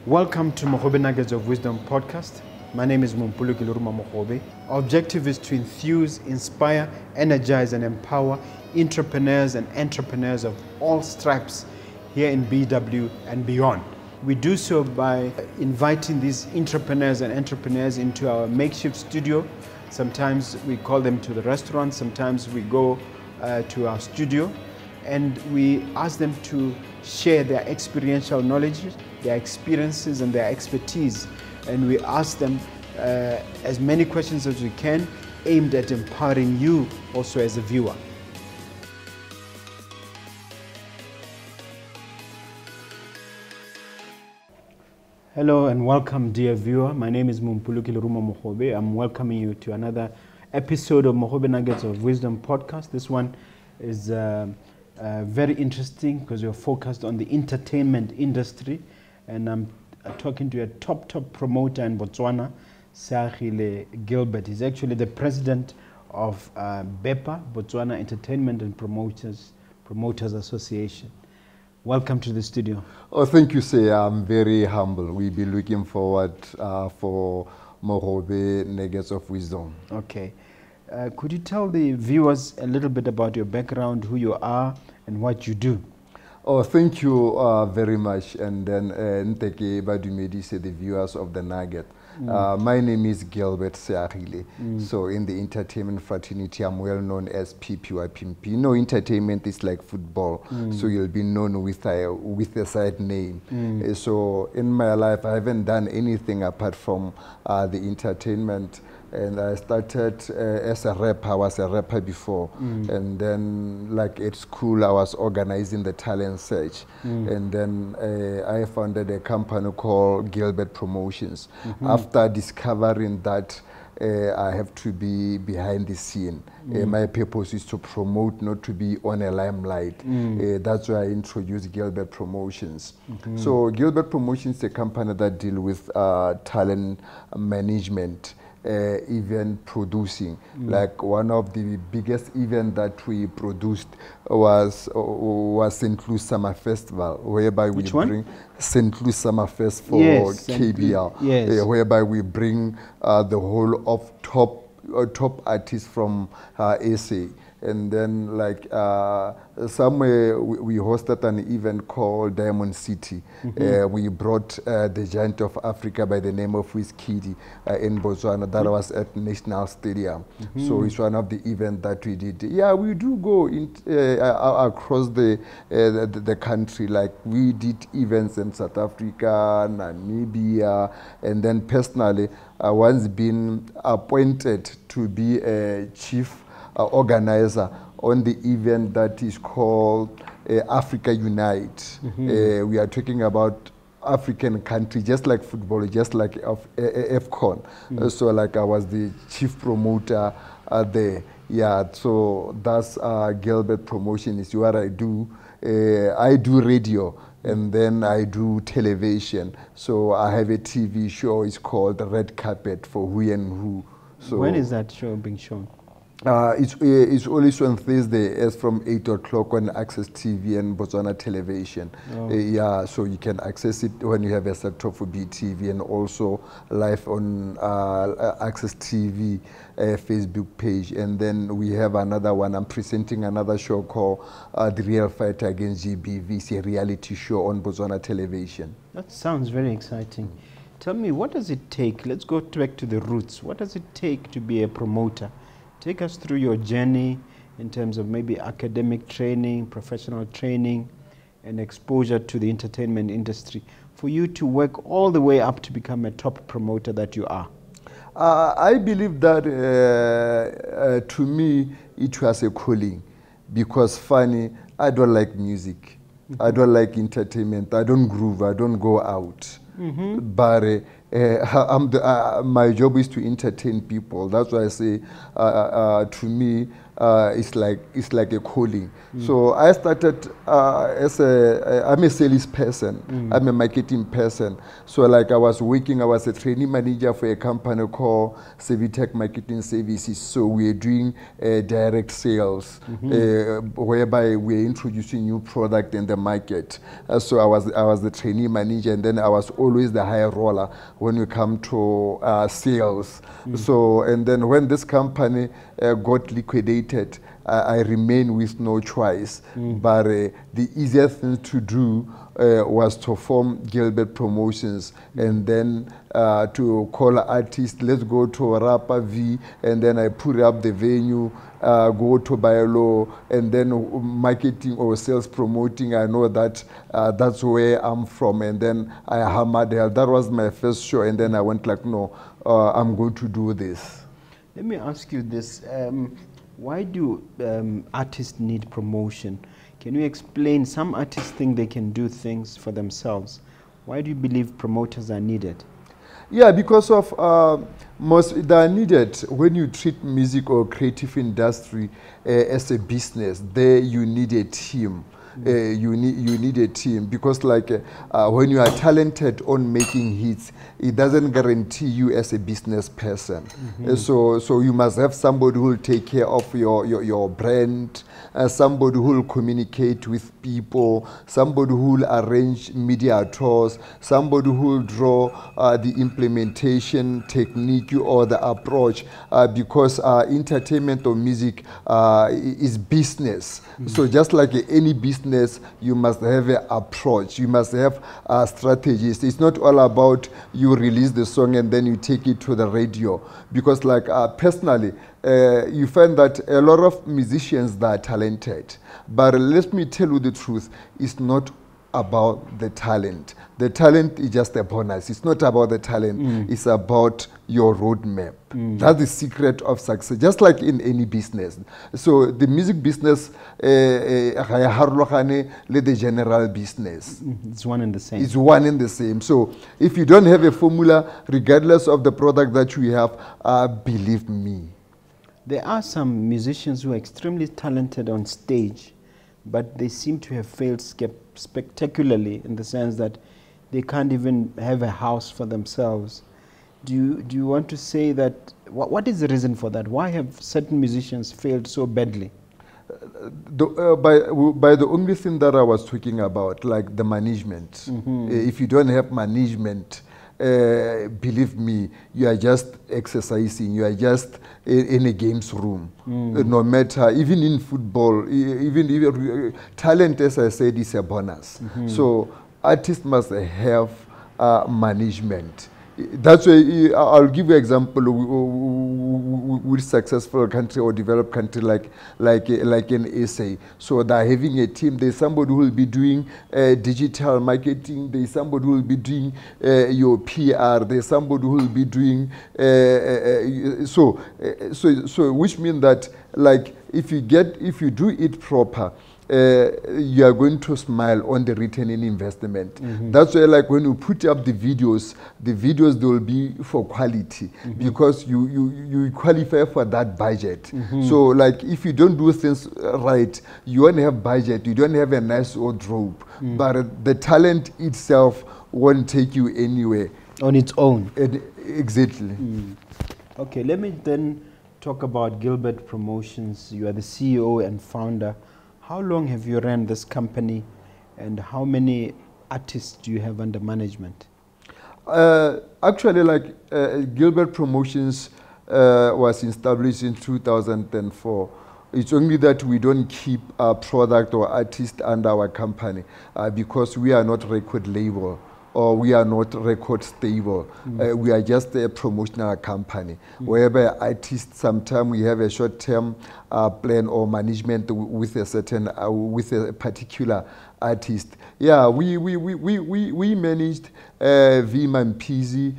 Welcome to Mogobe Nuggets of Wisdom podcast. My name is Mompoloki Mogobe. Our objective is to enthuse, inspire, energize, and empower entrepreneurs and entrepreneurs of all stripes here in BW and beyond. We do so by inviting these entrepreneurs and entrepreneurs into our makeshift studio. Sometimes we call them to the restaurant, sometimes we go to our studio, and we ask them to share their experiential knowledge, their experiences and their expertise. And we ask them as many questions as we can, aimed at empowering you also as a viewer. Hello and welcome, dear viewer. My name is Mompoloki Mogobe. I'm welcoming you to another episode of Mogobe Nuggets of Wisdom podcast. This one is very interesting because we're focused on the entertainment industry, and I'm talking to a top promoter in Botswana, Seagile Gilbert. He's actually the president of BEPA, Botswana Entertainment and Promoters Association. Welcome to the studio. Oh, thank you, sir. I'm very humble. We'll be looking forward for Mogobe Nuggets of Wisdom. Okay. Could you tell the viewers a little bit about your background, who you are, and what you do? Oh, thank you very much. And then, Nteke Badumedi, say the viewers of the Nugget. My name is Gilbert Seagile. So in the entertainment fraternity, I'm well known as PPYPMP. No, entertainment is like football, so you'll be known with a side name. So in my life, I haven't done anything apart from the entertainment. And I started as a rapper. I was a rapper before. And then, like at school, I was organizing the talent search. And then I founded a company called Gilbert Promotions. After discovering that I have to be behind the scene. My purpose is to promote, not to be on a limelight. That's why I introduced Gilbert Promotions. So Gilbert Promotions is a company that deals with talent management. Event producing. Like one of the biggest events that we produced was St. Louis Summer Festival, whereby we bring St. Louis Summer Fest for KBL, whereby we bring the whole of top artists from SA. And then, like somewhere, we hosted an event called Diamond City. We brought the giant of Africa by the name of Wizkid in Botswana. That was at National Stadium. So it's one of the events that we did. Yeah, we do go across the country. Like we did events in South Africa, Namibia, and then personally, I once been appointed to be a chief organizer on the event that is called Africa Unite. We are talking about African country, just like football, just like AFCON. So like I was the chief promoter there. Yeah, so that's Gilbert Promotion is what I do. I do radio and then I do television. So I have a TV show, it's called The Red Carpet for Who and Who. So when is that show being shown? It's always on Thursday, as from 8 o'clock on Access TV and Botswana Television. Yeah, so you can access it when you have a set-top for BTV and also live on Access TV Facebook page. And then we have another one. I'm presenting another show called The Real Fight Against GBV. It's a reality show on Botswana Television. That sounds very exciting. Tell me, what does it take? Let's go back to the roots. What does it take to be a promoter? Take us through your journey in terms of maybe academic training, professional training, and exposure to the entertainment industry for you to work all the way up to become a top promoter that you are. I believe that to me it was a calling, because funny, I don't like music. I don't like entertainment. I don't groove. I don't go out. But my job is to entertain people. That's why I say, to me, it's like a calling. So I started I'm a sales person. I'm a marketing person. So like I was a training manager for a company called Civitech Marketing Services. So we're doing direct sales, whereby we're introducing new product in the market. So I was the trainee manager, and then I was always the high roller when we come to sales. So, and then when this company got liquidated, I remained with no choice. But the easiest thing to do was to form Gilbert Promotions, and then to call artists, let's go to Rapa V, and then I put up the venue, go to Biolo, and then marketing or sales promoting. I know that that's where I'm from, and then I hammered hell. That was my first show, and then I went like, no, I'm going to do this. Let me ask you this. Why do artists need promotion? Can you explain? Some artists think they can do things for themselves. Why do you believe promoters are needed? Yeah, because of they are needed when you treat music or creative industry as a business. There you need a team. You need a team, because like when you are talented on making hits, it doesn't guarantee you as a business person. So you must have somebody who will take care of your brand, somebody who will communicate with people, somebody who will arrange media tours, somebody who will draw the implementation technique or the approach, because entertainment or music is business. So just like any business, you must have an approach, you must have strategies. It's not all about you release the song and then you take it to the radio, because like personally, you find that a lot of musicians that are talented, but let me tell you the truth, it's not about the talent. The talent is just a bonus. It's not about the talent. It's about your roadmap. That's the secret of success, just like in any business. So the music business, the general business. It's one and the same. It's one and the same. So if you don't have a formula, regardless of the product that you have, believe me. There are some musicians who are extremely talented on stage, but they seem to have failed spectacularly, in the sense that they can't even have a house for themselves. Do you want to say that, what is the reason for that? Why have certain musicians failed so badly? By the only thing that I was talking about, like the management. If you don't have management, believe me, you are just exercising, you are just in a games room. No matter, even in football, even talent, as I said, is a bonus. So artists must have management. That's why I'll give you an example with successful country or developed country like an SA. So they're having a team. There's somebody who will be doing digital marketing. There's somebody who will be doing your PR. There's somebody who will be doing so which means that, like, if you do it proper, you are going to smile on the return in investment. That's why, like, when you put up the videos they will be for quality, because you qualify for that budget. So like, if you don't do things right, you won't have budget, you don't have a nice wardrobe, but the talent itself won't take you anywhere On its own. Exactly. Okay, let me then talk about Gilbert Promotions. You are the CEO and founder. How long have you run this company, and how many artists do you have under management? Actually, like, Gilbert Promotions was established in 2004. It's only that we don't keep a product or artist under our company because we are not record label, or we are not record stable. We are just a promotional company, whereby artists, sometimes we have a short-term plan or management with a certain, with a particular artist. Yeah, we managed Vimampizi,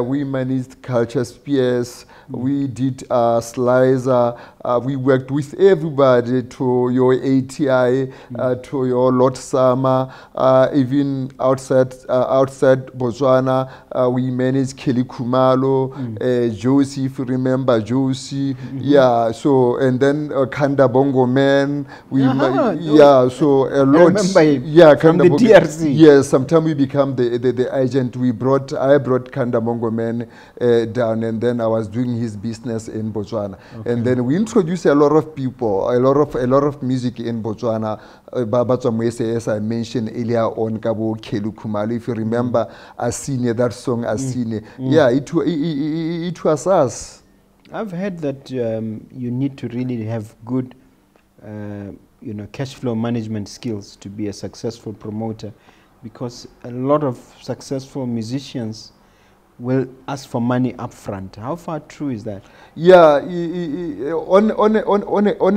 we managed Culture Spears, we did Slicer, we worked with everybody, to your ATI, to your Lord Summer, even outside Botswana, we managed Kelly Kumalo, Josie, if you remember Josie, yeah, so, and then Kanda Bongo Man, yeah, so a lot, yeah, from the DRC. Yes, sometimes we become the agent. I brought Kanda Bongo Man down, and then I was doing his business in Botswana, and then we introduced a lot of people, a lot of music in Botswana. As I mentioned earlier on, Kabo Kelu Kumalo, if you remember, Asine, that song Asine, yeah, it was us. I've heard that you need to really have good, cash flow management skills to be a successful promoter, because a lot of successful musicians will ask for money up front. How far true is that? Yeah, on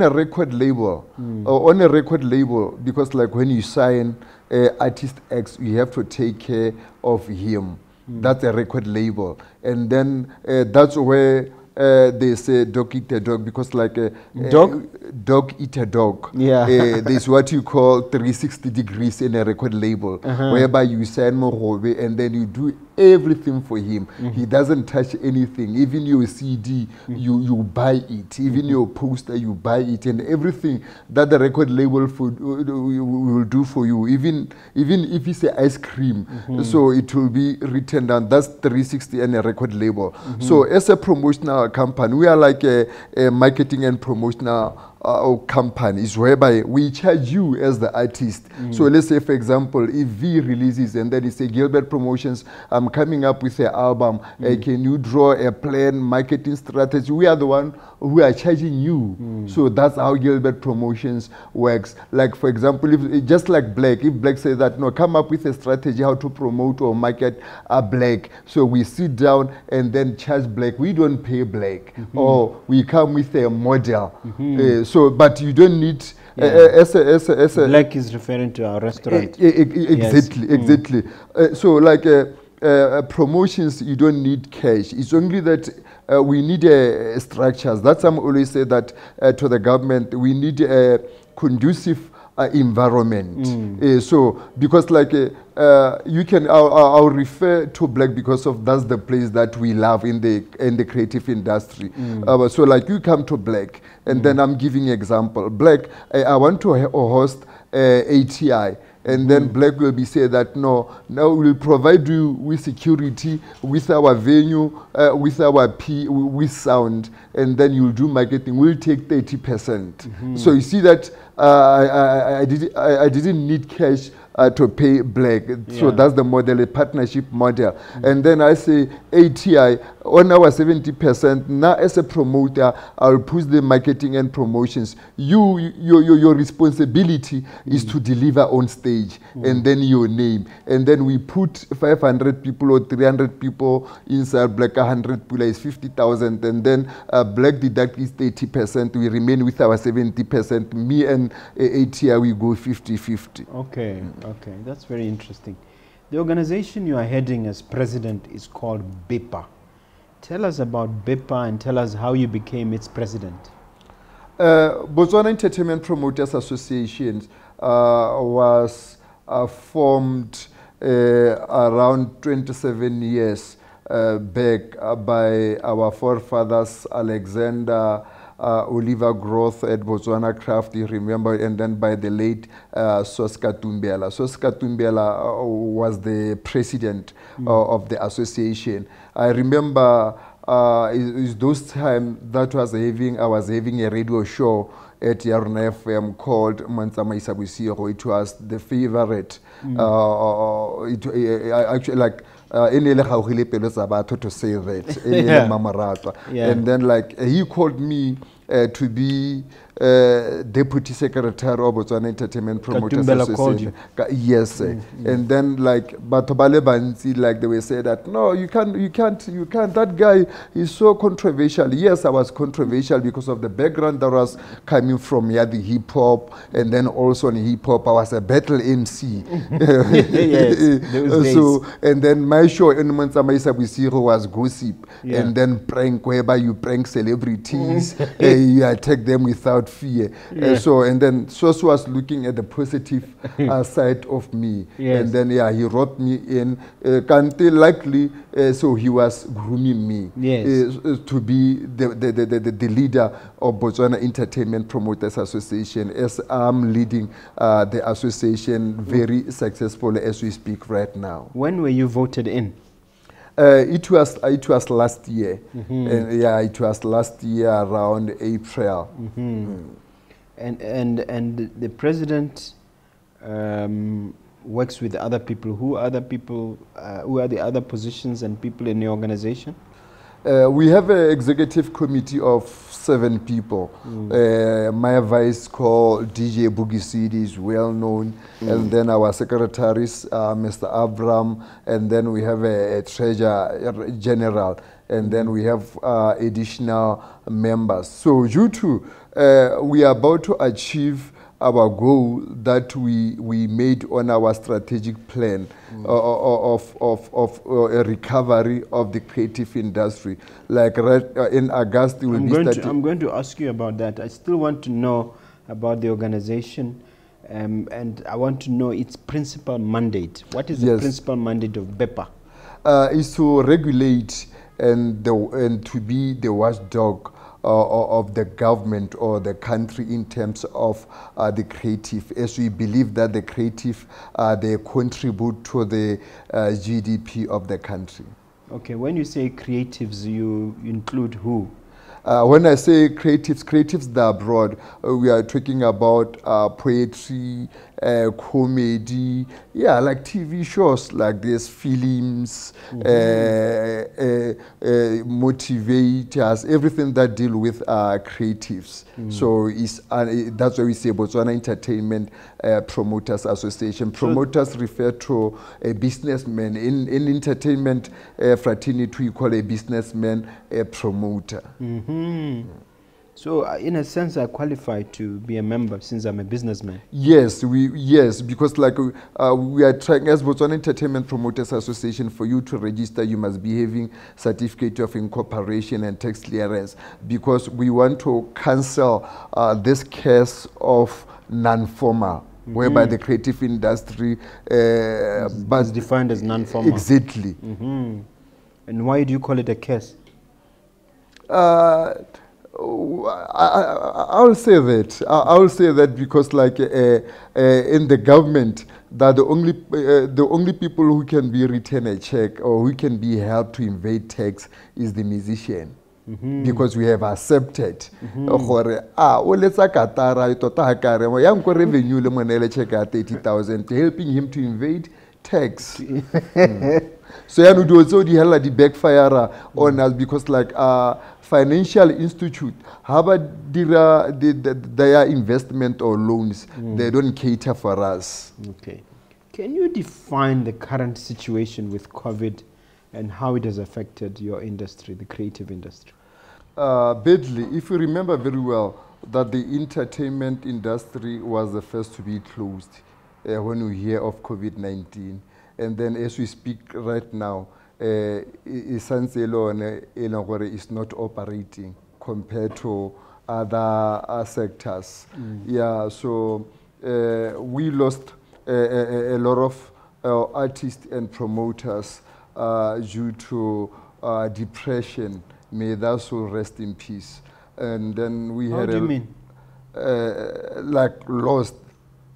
a record label, because like when you sign artist X, you have to take care of him. That's a record label, and then that's where they say dog eat a dog, because like dog eat a dog. Yeah. There's what you call 360 degrees in a record label, whereby you sign Mogobe and then you do everything for him. He doesn't touch anything. Even your CD, you buy it. Even your poster, you buy it, and everything that the record label will do for you. Even if it's ice cream, so it will be written down. That's 360 and a record label. So as a promotional company, we are like a marketing and promotional companies, whereby we charge you as the artist. So let's say, for example, if V releases and then it's a Gilbert Promotions, I'm coming up with an album, can you draw a plan, marketing strategy? We are the one who are charging you. So that's how Gilbert Promotions works. Like, for example, if just like Black, if Black says that, no, come up with a strategy how to promote or market a Black. So we sit down and then charge Black. We don't pay Black. Or we come with a model. So, but you don't need as a Black is referring to our restaurant. Exactly. So, like promotions, you don't need cash. It's only that we need structures. That's I'm always say that to the government. We need a conducive environment. So because like you can, I'll refer to Black because of that's the place that we love in the creative industry. So like you come to Black, and then I'm giving example. Black, I want to host ATI. And then Black will be saying that, no, now we'll provide you with security, with our venue, with our with sound, and then you'll do marketing. We'll take 30%. So you see that I didn't need cash to pay Black. So that's the model, a partnership model. And then I say ATI, on our 70%, now as a promoter, I'll push the marketing and promotions. Your responsibility is to deliver on stage, and then your name. And then we put 500 people or 300 people inside Black, 100 people is 50,000. And then Black deduct is 30%. We remain with our 70%. Me and ATI, we go 50-50. Okay, that's very interesting. The organization you are heading as president is called BEPA. Tell us about BEPA and tell us how you became its president. Botswana Entertainment Promoters Association was formed around 27 years back by our forefathers, Alexander, Oliver Growth at Botswana Craft, you remember, and then by the late Soska Tumbela. Soska Tumbela was the president of the association. I remember is those times that I was having a radio show at Yarna FM called Mansama Isabusiro. It was the favorite. Actually, like, to say that. And then like he called me to be Deputy Secretary of Botswana Entertainment Promoters Katumbela called Association. Yes, and then like Batobale Bansi, like they were saying that no, you can't. That guy is so controversial. Yes, I was controversial because of the background that was coming from the hip hop, and then also in hip hop I was a battle MC. Yes, those so days. and then my show in Manzamaisa Wisiro was gossip, Yeah. and then prank whereby you prank celebrities, you attack them without fear. Yeah. So and then Soso was looking at the positive side of me, Yes. and then he wrote me in. Kante likely, so he was grooming me Yes. to be the leader of Botswana Entertainment Promoters Association, as I'm leading the association very successfully as we speak right now. When were you voted in? It was last year. Yeah, it was last year around April. And the president works with other people. Who are the people? Who are the other positions and people in the organization? We have an executive committee of 7 people. My vice called DJ Boogie CD is well known, and then our secretaries, Mr. Abram, and then we have a treasurer general, and then we have additional members. So due to we are about to achieve our goal that we made on our strategic plan of a recovery of the creative industry. Like right in August, we will be starting. I'm going to ask you about that. I still want to know about the organization, and I want to know its principal mandate. What is the principal mandate of BEPA? Is to regulate and to be the watchdog of the government or the country in terms of the creative, as we believe that the creative, they contribute to the GDP of the country. Okay, when you say creatives, you include who? When I say creatives that are broad, we are talking about poetry, comedy, yeah, like TV shows like this, films, motivators, everything that deal with creatives. So that's why we say Botswana Entertainment Promoters Association. Promoters refer to a businessman. In entertainment fraternity, we call a businessman a promoter. So in a sense, I qualify to be a member since I'm a businessman. Yes, because like we are trying as Botswana Entertainment Promoters Association, for you to register, you must be having certificate of incorporation and tax clearance, because we want to cancel this case of non-formal, whereby the creative industry is defined as non-formal. Exactly. And why do you call it a case? I'll say that. I'll say that because, like, in the government, that the only people who can be written a check or who can be helped to evade tax is the musician. Because we have accepted let's revenue check at 30,000, helping him to evade tax. So yeah, we do also the backfire on us, because like financial institute, their investment or loans, they don't cater for us. Okay. Can you define the current situation with COVID and how it has affected your industry, the creative industry? Badly. If you remember very well, that the entertainment industry was the first to be closed when we hear of COVID-19. And then as we speak right now, is not operating compared to other sectors. Yeah, so we lost a lot of artists and promoters due to depression. May that soul rest in peace. And then we had... How do you mean? Like lost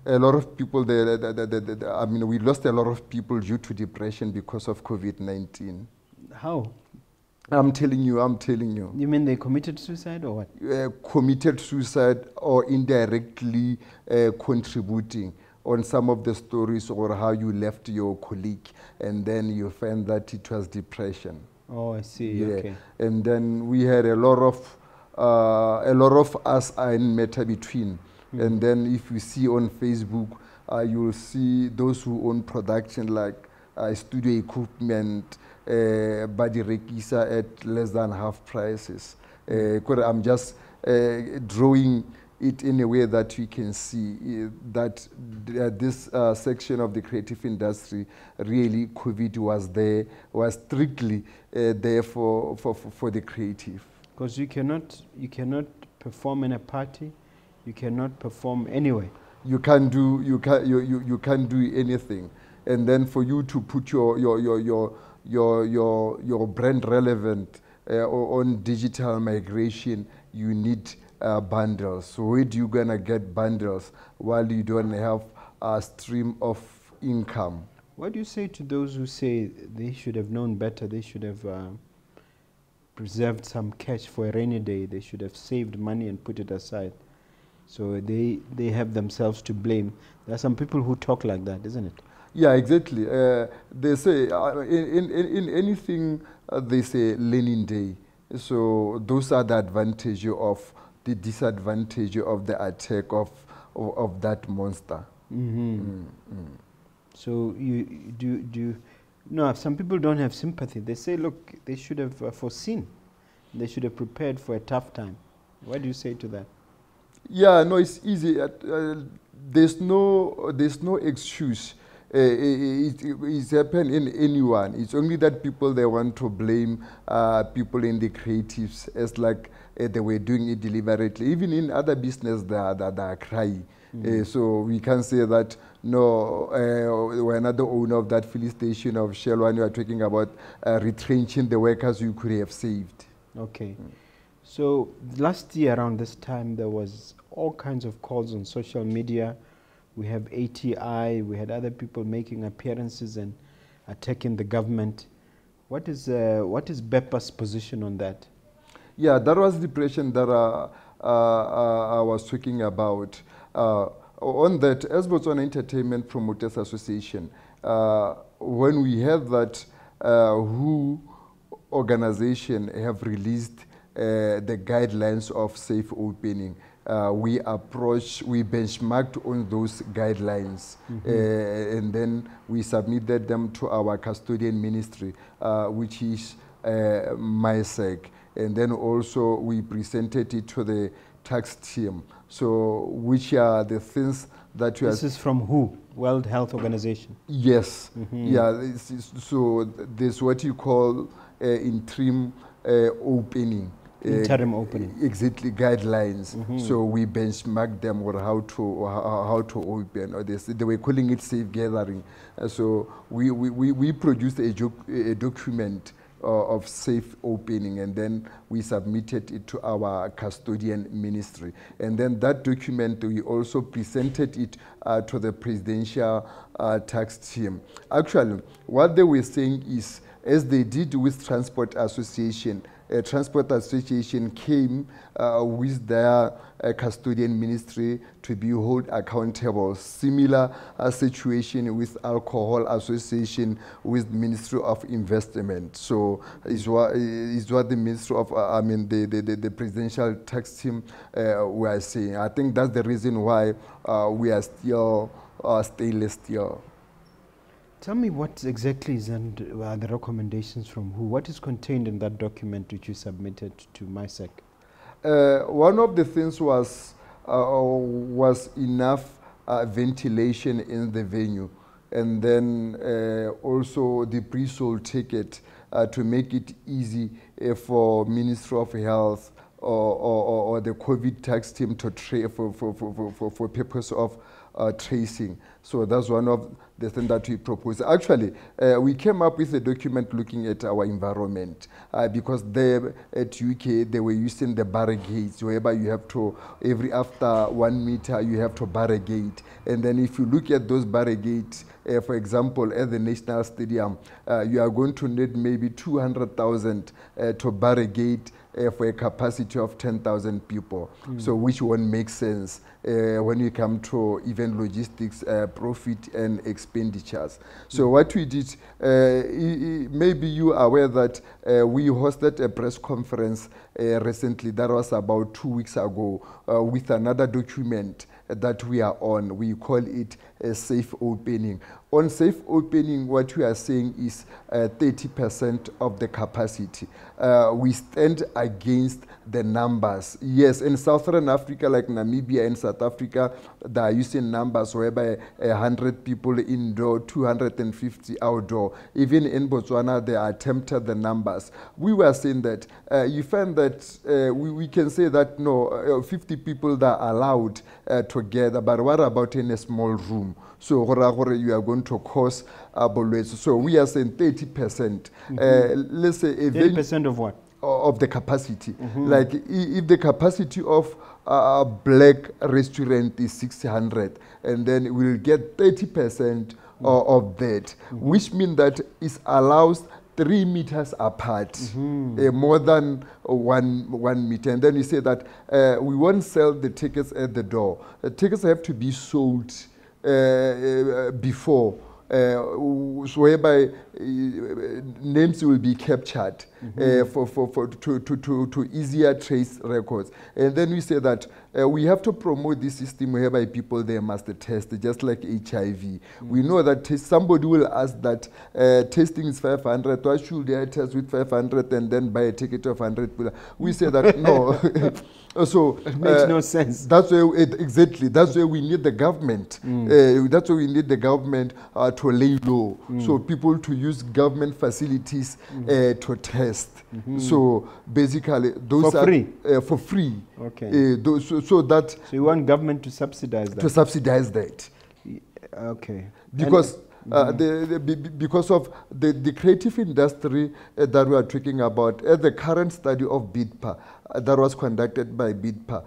a lot of people. I mean, we lost a lot of people due to depression because of COVID-19. How? I'm telling you. You mean they committed suicide or what? Committed suicide or indirectly contributing on some of the stories, or how you left your colleague and then you find that it was depression. Oh, I see. Yeah. Okay. And then we had a lot of a lot of us are in Meta Between. And then if you see on Facebook, you'll see those who own production like studio equipment, body rekisa at less than half prices. I'm just drawing it in a way that we can see that this section of the creative industry, really COVID was strictly there for the creative. Because you cannot perform in a party, you cannot perform anywhere. You can't do anything, and then for you to put your brand relevant on digital migration, you need bundles. So where do you gonna get bundles while you don't have a stream of income? What do you say to those who say they should have known better, they should have preserved some cash for a rainy day, they should have saved money and put it aside? So they have themselves to blame. There are some people who talk like that, isn't it? Yeah, exactly. They say in anything they say learning day. So those are the advantage of the disadvantage of the attack of that monster. So you do no, some people don't have sympathy. They say, look, they should have foreseen. They should have prepared for a tough time. What do you say to that? Yeah, no, it's easy. There's no excuse. It's happened in anyone. It's only that people, they want to blame people in the creatives as like they were doing it deliberately. Even in other business, they are crying. So we can say that, no, we're not the owner of that filling station of Shell when you are talking about retrenching the workers you could have saved. Okay. So last year around this time, there was all kinds of calls on social media. We have ATI, we had other people making appearances and attacking the government. What is BEPA's position on that? Yeah, that was the depression that I was talking about. On that, as Botswana Entertainment Promoters Association, when we have that WHO organization have released the guidelines of safe opening, we benchmarked on those guidelines, and then we submitted them to our custodian ministry, which is MySec, and then also we presented it to the tax team. So which are the things that you This is from WHO? World Health Organization? Yes. Yeah, so there's what you call interim opening. Interim opening. Exactly, guidelines. So we benchmark them on how to open. Or they were calling it safe gathering. So we produced a document of safe opening, and then we submitted it to our custodian ministry. And then that document, we also presented it to the presidential tax team. Actually, what they were saying is, as they did with Transport Association, Transport Association came with their custodian ministry to be held accountable. Similar situation with Alcohol Association with Ministry of Investment. So is what the Ministry of, the presidential tax team were saying. I think that's the reason why we are still stainless steel. Tell me what exactly is the recommendations from WHO? What is contained in that document which you submitted to MySec? One of the things was enough ventilation in the venue, and then also the pre-sold ticket to make it easy for Ministry of Health or the COVID tax team to for purpose of tracing. So that's one of the things that we propose. Actually, we came up with a document looking at our environment because there at UK, they were using the barricades, whereby you have to, after 1 meter, you have to barricade. And then if you look at those barricades, for example, at the National Stadium, you are going to need maybe 200,000 to barricade for a capacity of 10,000 people. So which one makes sense when you come to even logistics, profit and expenditures. So what we did, maybe you are aware that we hosted a press conference recently, that was about 2 weeks ago, with another document that we are on. We call it a safe opening. On safe opening, what we are saying is 30% of the capacity. We stand against the numbers. Yes, in Southern Africa, like Namibia and South Africa, they are using numbers whereby 100 people indoor, 250 outdoor. Even in Botswana, they attempted the numbers. We were saying that you find that we can say that no, 50 people that are allowed together, but what about in a small room? So you are going to cause so we are saying 30%. Let's say 30% of what? Of the capacity. Like if the capacity of a black restaurant is 600, and then we'll get 30% of that, which means that it allows 3 meters apart, more than one meter. And then we say that we won't sell the tickets at the door. The tickets have to be sold before, so whereby names will be captured to easier trace records. And then we say that we have to promote this system whereby people they must test, just like HIV. We know that somebody will ask that testing is 500, why should I test with 500 and then buy a ticket of 100? We say that no. So it makes no sense. That's why exactly. That's why we need the government. That's why we need the government to lay low, so people to use government facilities to test. So basically, those for free. For free. Okay. So you want government to subsidize that? To subsidize that. Okay. Because. Because of the creative industry that we are talking about, the current study of BEPA that was conducted by BEPA,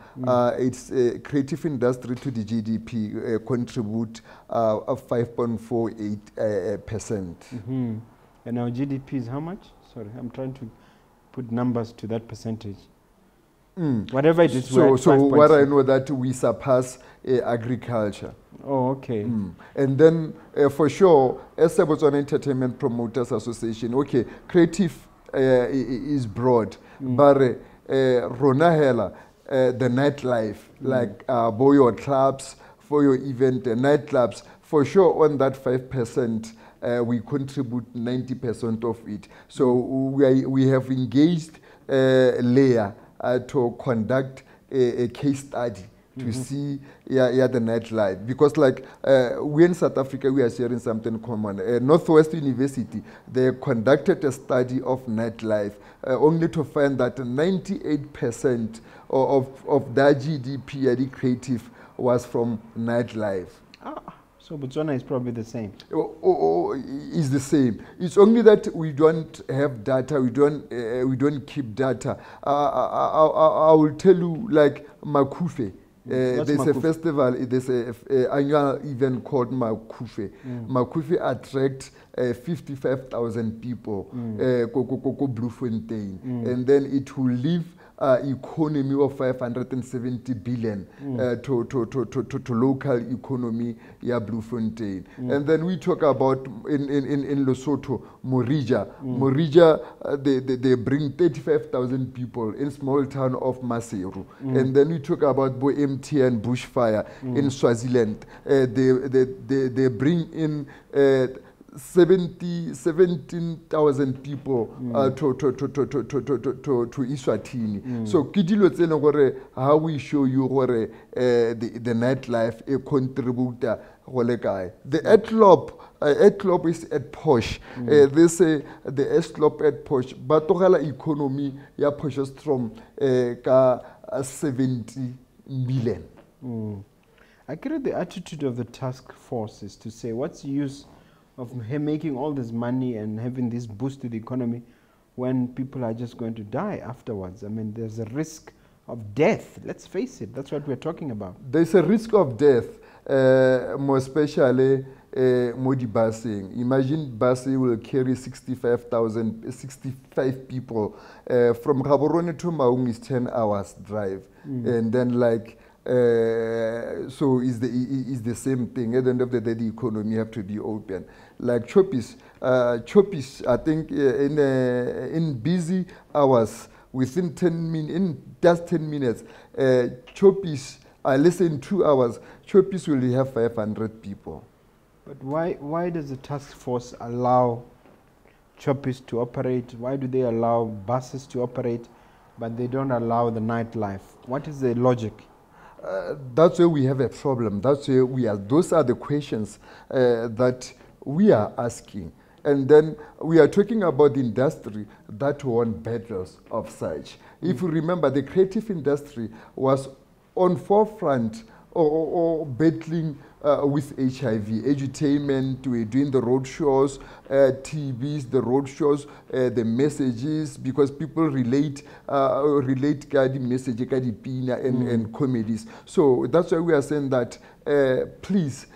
it's creative industry to the GDP contribute 5.48%. And our GDP is how much? Sorry, I'm trying to put numbers to that percentage. Whatever it is. So what I know that we surpass agriculture. Oh, okay. And then for sure, as a Botswana Entertainment Promoters Association, okay, creative is broad, but Rona Hela, the nightlife, like boy clubs, for your event, nightclubs, for sure on that 5%, we contribute 90% of it. So we have engaged Leah to conduct a case study to see the nightlife. Because like we in South Africa, we are sharing something common. Northwest University, they conducted a study of nightlife, only to find that 98% of their GDP, the creative, was from nightlife. So Botswana is probably the same. Is the same. It's only that we don't have data. We don't keep data. I will tell you, like Makufe. There's Makufe? A festival. There's an annual event called Makufe. Makufe attracts 55,000 people. Bloemfontein, and then it will leave economy of 570 billion to local economy, Bloemfontein. And then we talk about in Lesotho, Morija. Morija, they bring 35,000 people in small town of Maseru. And then we talk about MTN bushfire in Swaziland. They bring in 17,000 people to Eswatini. So kidilo tsene gore how we show you gore the nightlife a contributor gole kae. The Etlop is at Posh. They say the Etlop at Posh, but togala economy ya Posh from ka 70 million. I get the attitude of the task force is to say, what's the use of making all this money and having this boost to the economy when people are just going to die afterwards? I mean, there's a risk of death. Let's face it. That's what we're talking about. There's a risk of death, more especially Modi busing. Imagine busing will carry 65 people. From Gaborone to Maung is 10 hours drive. And then like, so is the same thing. At the end of the day, the economy have to be open. Like Chopis, I think in busy hours, within 10 minutes, in just 10 minutes, Chopis, less than 2 hours, Chopis will have 500 people. But why does the task force allow Chopis to operate? Why do they allow buses to operate, but they don't allow the nightlife? What is the logic? That's where we have a problem. That's where we are. Those are the questions that we are asking. And then we are talking about the industry that won battles of such. If you remember, the creative industry was on forefront or battling with HIV, edutainment, we're doing the road shows, TVs, the road shows, the messages, because people relate the message, and comedies. So that's why we are saying that, please,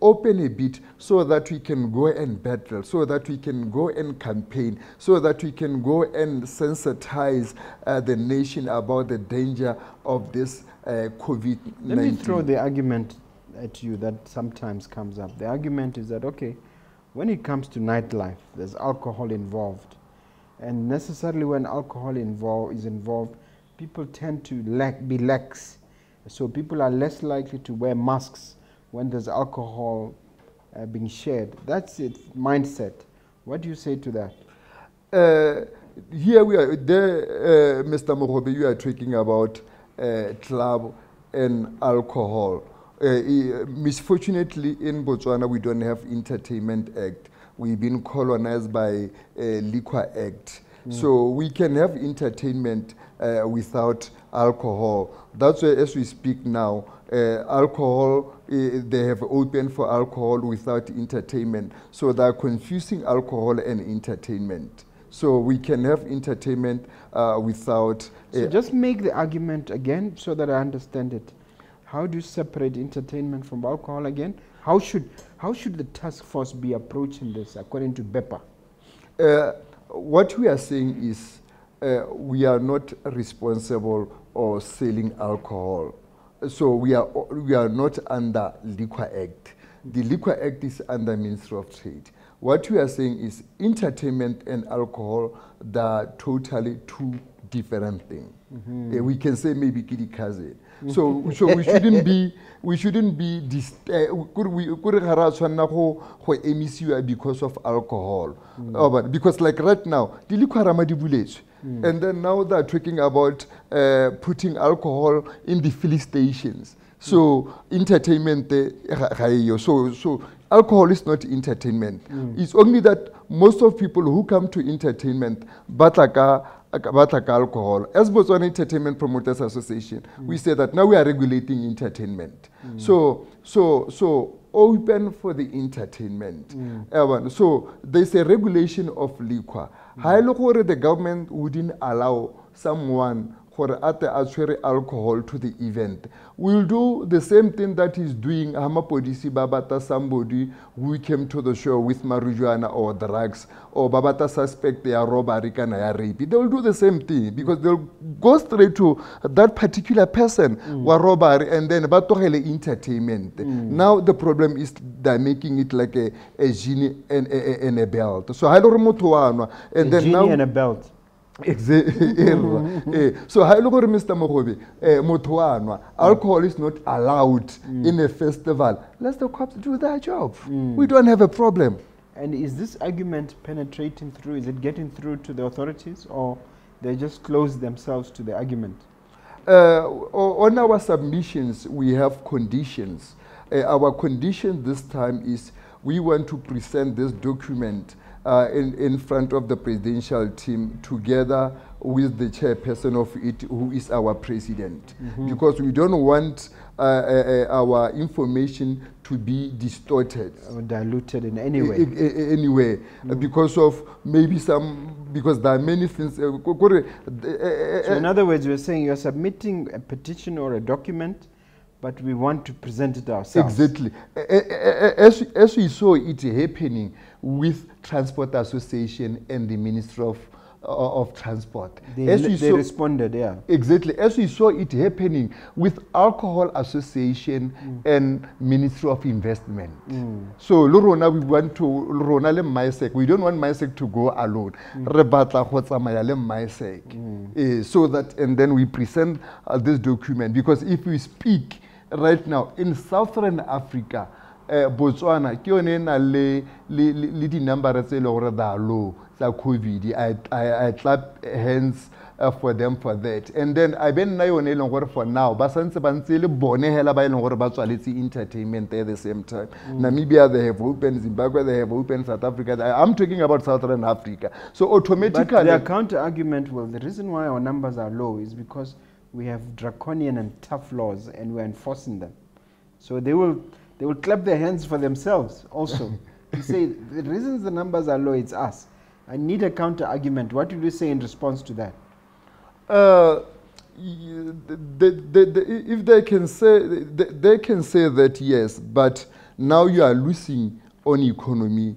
open a bit so that we can go and battle, so that we can go and campaign, so that we can go and sensitize the nation about the danger of this COVID-19. Let me throw the argument at you that sometimes comes up. The argument is that, okay, when it comes to nightlife, there's alcohol involved. And necessarily when alcohol is involved, people tend to be lax. So people are less likely to wear masks when there's alcohol being shared. That's its mindset. What do you say to that? Here we are, there, Mr. Mogobe, you are talking about club and alcohol. Misfortunately, in Botswana, we don't have Entertainment Act. We've been colonized by Liquor Act. So we can have entertainment without alcohol. That's why, as we speak now, alcohol, they have opened for alcohol without entertainment. So they are confusing alcohol and entertainment. So we can have entertainment without... So just make the argument again so that I understand it. How do you separate entertainment from alcohol again? How should the task force be approaching this according to BEPA? What we are saying is we are not responsible or selling alcohol. So we are not under Liquor Act. The Liquor Act is under Ministry of Trade. What we are saying is entertainment and alcohol, they are totally two different things. We can say maybe kitty cousin. So we shouldn't be because of alcohol. Because like right now, the liquor and then now they're talking about putting alcohol in the filling stations. So entertainment, so alcohol is not entertainment. It's only that most of people who come to entertainment bataka alcohol. As Botswana Entertainment Promoters Association, we say that now we are regulating entertainment. So open for the entertainment. So there's a regulation of liquor. The government wouldn't allow someone for alcohol to the event. We'll do the same thing that he's doing. Hamapodisi Babata, somebody who came to the show with marijuana or drugs, or Babata suspect they are robbery and rape. They will do the same thing because they'll go straight to that particular person, were robbery, and then batohele entertainment. Now the problem is they're making it like a genie and a belt. So I don't know, and then genie now and a belt. Exactly. So, Mr. Mogobe, alcohol is not allowed in a festival. Let the cops do their job. We don't have a problem. And is this argument penetrating through? Is it getting through to the authorities, or they just close themselves to the argument? On our submissions, we have conditions. Our condition this time is we want to present this document in front of the presidential team together with the chairperson of it, who is our president. Because we don't want our information to be distorted. Or diluted in any way. Because of maybe because there are many things. So in other words, you're saying you're submitting a petition or a document, but we want to present it ourselves. Exactly. As we saw it happening with Transport Association and the Ministry of Transport. They responded, yeah. Exactly. As we saw it happening with Alcohol Association and Ministry of Investment. So, Lorona, we want to, Lorona le MySec, we don't want MySec to go alone. Rebatla khotsamaya le MySec. So that, and then we present this document, because if we speak right now in Southern Africa, Botswana, ke yone na le di number tse le gore da low tsa COVID. I clap hands for them for that. And then I been na yone le gore for now ba santse ba ntse le bone hela ba ile gore ba tswaletse entertainment at the same time. Namibia they have open, Zimbabwe they have open, South Africa. I'm talking about Southern Africa. So automatically, but their counter argument, well, the reason why our numbers are low is because we have draconian and tough laws and we're enforcing them. So they will clap their hands for themselves also to say the reasons the numbers are low, it's us. I need a counter argument. What do you say in response to that? If they can say that, yes, but now you are losing on economy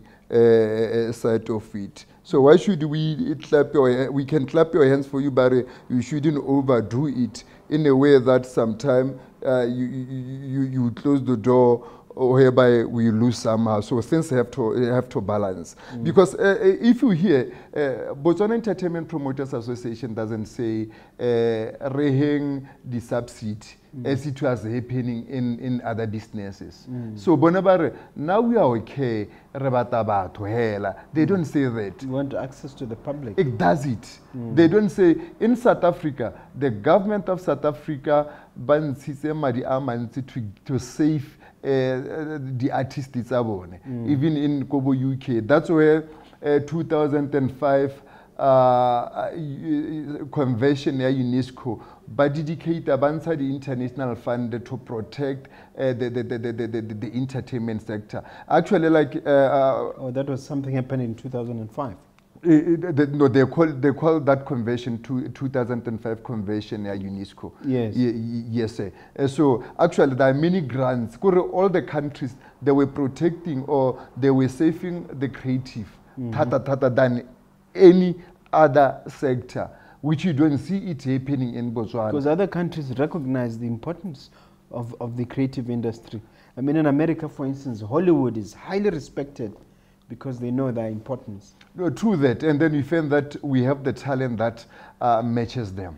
side of it. So why should we clap we can clap your hands for you, but you shouldn't overdo it in a way that sometime you close the door whereby we lose somehow. So things have to balance. Because if you hear, Botswana Entertainment Promoters Association doesn't say reheng the subsidy as it was happening in other businesses. So Bonabare, now we are okay, they don't say that. You want access to the public. It does it. They don't say, in South Africa, the government of South Africa bans to save the artists, even in Kobo, UK. That's where 2005 convention ya UNESCO but dedicate the international fund to protect the entertainment sector. Actually, like that was something happened in 2005. No, they call that convention 2005 convention at UNESCO. Yes. Yes, sir. So actually there are many grants. All the countries, they were protecting or they were saving the creative than any other sector, which you don't see it happening in Botswana. Because other countries recognize the importance of the creative industry. I mean, in America, for instance, Hollywood is highly respected because they know their importance. No, true that. And then we find that we have the talent that matches them.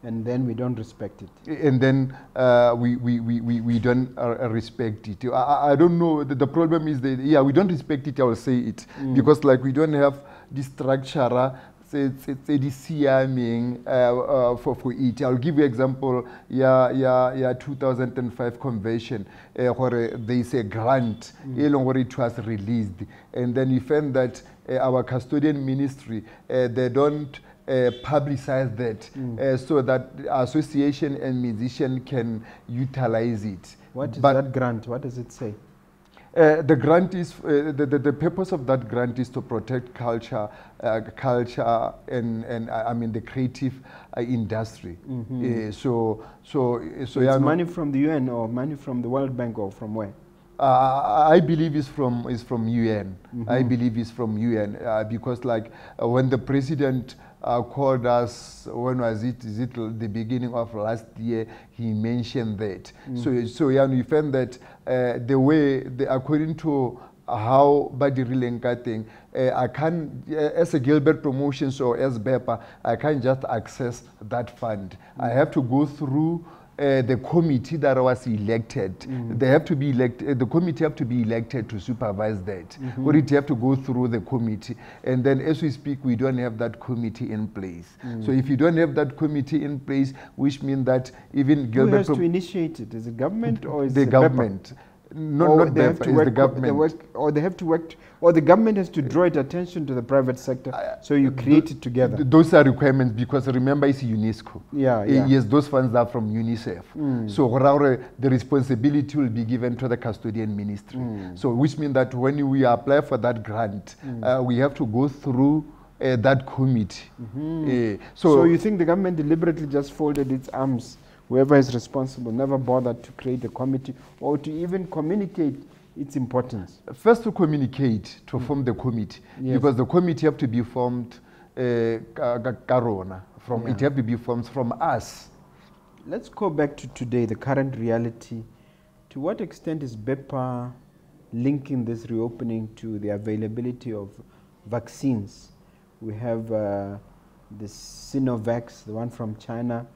And then we don't respect it. And then we don't respect it. I don't know. The problem is that, yeah, we don't respect it, I will say it. Because like we don't have the structure for it. I'll give you an example. 2005 convention where there is a grant where it was released, and then you find that our custodian ministry they don't publicize that so that association and musician can utilize it. What is that grant? What does it say? The grant is the purpose of that grant is to protect culture and I mean the creative industry. So it's money from the UN or money from the World Bank or from where? I believe it's from UN. I believe it's from UN because like when the president called us, when was it? Is it the beginning of last year? He mentioned that. So yeah, we found that the way, according to how Badi Rilenka thing, I can't, as a Gilbert Promotions or as BEPA, I can't just access that fund. I have to go through the committee that was elected. They have to be elected. The committee have to be elected to supervise that. Or it have to go through the committee. And then as we speak, we don't have that committee in place. So if you don't have that committee in place, which means that even Gilbert... Who has to initiate it? Is it government or is the it government? No, not BEPA, it's the government. Or they have to work, or the government has to draw its attention to the private sector, so you create it together. Those are requirements because remember it's UNESCO. Yeah. Yes, those funds are from UNICEF. So the responsibility will be given to the custodian ministry. So which means that when we apply for that grant, we have to go through that committee. So you think the government deliberately just folded its arms whoever is responsible never bothered to create a committee or to even communicate its importance? First, to communicate, to form the committee, because the committee have to be formed, Karona, it have to be formed from us. Let's go back to today, the current reality. To what extent is BEPA linking this reopening to the availability of vaccines? We have the Sinovac, the one from China.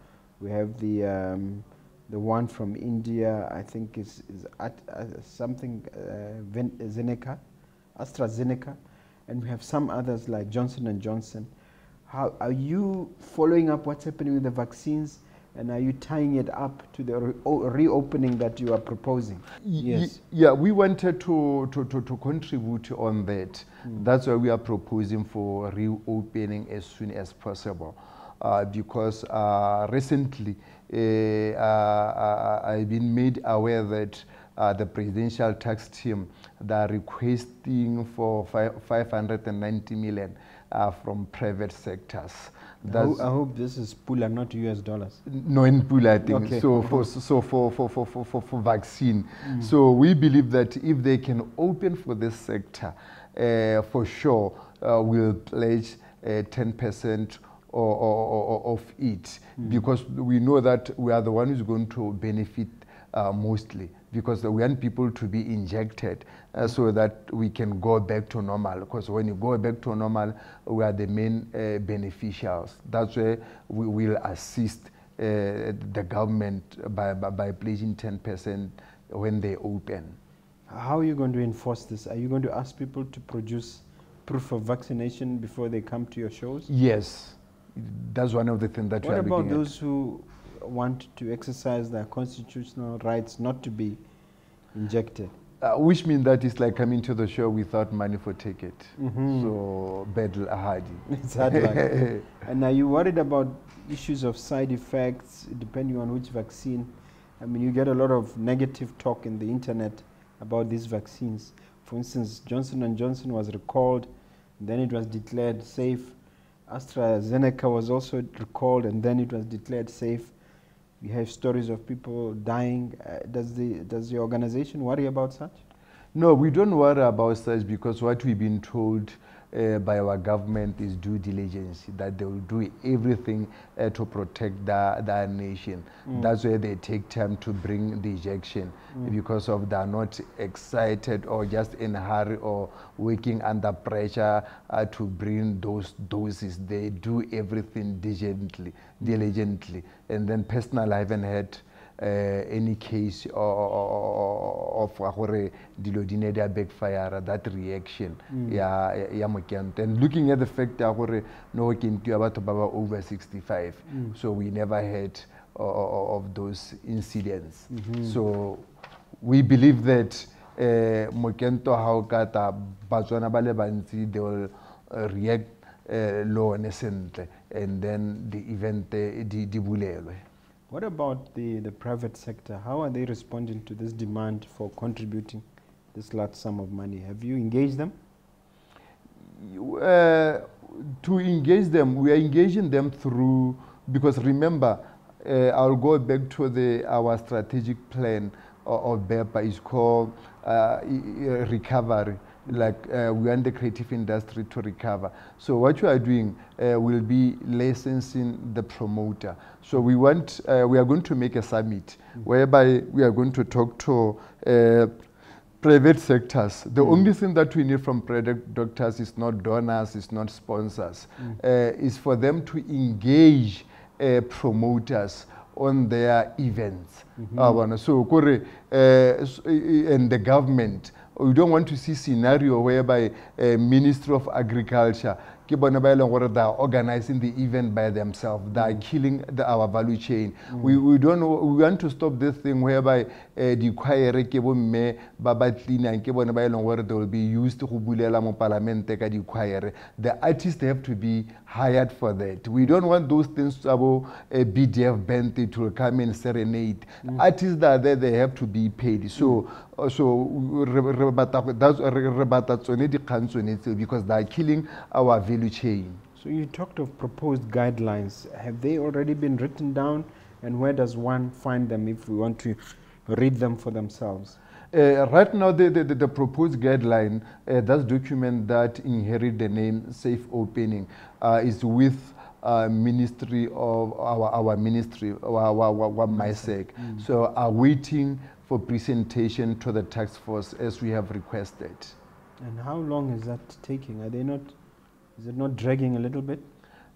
We have the one from India. I think is something AstraZeneca, and we have some others like Johnson & Johnson. How are you following up what's happening with the vaccines? And are you tying it up to the reopening that you are proposing? Yes. Yeah, we wanted to contribute on that. That's why we are proposing for reopening as soon as possible. Because recently I've been made aware that the presidential tax team, they are requesting for 590 million from private sectors. I hope this is Pula, not US dollars. No, in Pula, I think. Okay. So for vaccine. So we believe that if they can open for this sector, for sure we'll pledge 10% of it, because we know that we are the one who's going to benefit mostly, because we want people to be injected so that we can go back to normal, because when you go back to normal, we are the main beneficiaries. That's why we will assist the government by pledging 10% when they open. How are you going to enforce this? Are you going to ask people to produce proof of vaccination before they come to your shows? Yes, that's one of the things that we are looking at. What about those who want to exercise their constitutional rights not to be injected? Which means that it's like coming to the show without money for ticket. So bad hardy. It's hard luck. And are you worried about issues of side effects depending on which vaccine? I mean, you get a lot of negative talk in the internet about these vaccines. For instance, Johnson & Johnson was recalled, then it was declared safe. AstraZeneca was also recalled, and then it was declared safe. We have stories of people dying. Does the organization worry about such? No, we don't worry about such, because what we've been told by our government is due diligence, that they will do everything to protect their nation. That's why they take time to bring the ejection, because of they are not excited or just in a hurry or working under pressure to bring those doses. They do everything diligently. And then personally, I haven't had any case of dilo backfire, that reaction. And looking at the fact that no about over 65, so we never had of those incidents. So we believe that Mokento Haukata Botswana bale bantsi, they will react low and then the event dibulelwe. What about the private sector? How are they responding to this demand for contributing this large sum of money? Have you engaged them? To engage them, we are engaging them through, because remember, I'll go back to our strategic plan of BEPA. Is called recovery. Like we want the creative industry to recover. So what we are doing will be licensing the promoter. So we are going to make a summit whereby we are going to talk to private sectors. The only thing that we need from private doctors is not donors, is not sponsors. Is for them to engage promoters on their events. So and the government. We don't want to see scenario whereby a Ministry of Agriculture they are organizing the event by themselves. They are killing our value chain. We want to stop this thing whereby the choir me baba clean and they will be used to bulela mo parliament the choir. The artists have to be hired for that. We don't want those things to about a BDF band to come and serenade. Artists that are there, they have to be paid. So because they are killing our value chain. So you talked of proposed guidelines. Have they already been written down And where does one find them if we want to read them for themselves? Right now, the proposed guideline, that document that inherit the name Safe Opening, is with Ministry of our ministry, our MISEC. So are waiting for presentation to the task force as we have requested. And how long is that taking? Is it not dragging a little bit?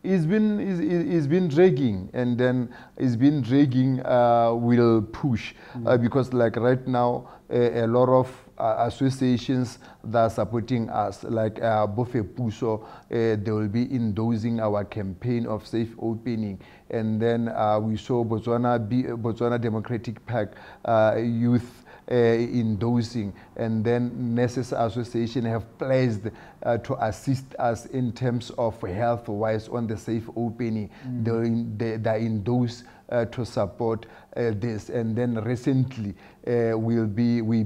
It's been dragging, and then it's been dragging. Will push because, like right now, a lot of associations that are supporting us, like Bofe Puso, they will be endorsing our campaign of safe opening, and then we saw Botswana Democratic Park youth endorsing, and then Nurses Association have pledged to assist us in terms of health-wise on the safe opening. They endorse to support this, and then recently we've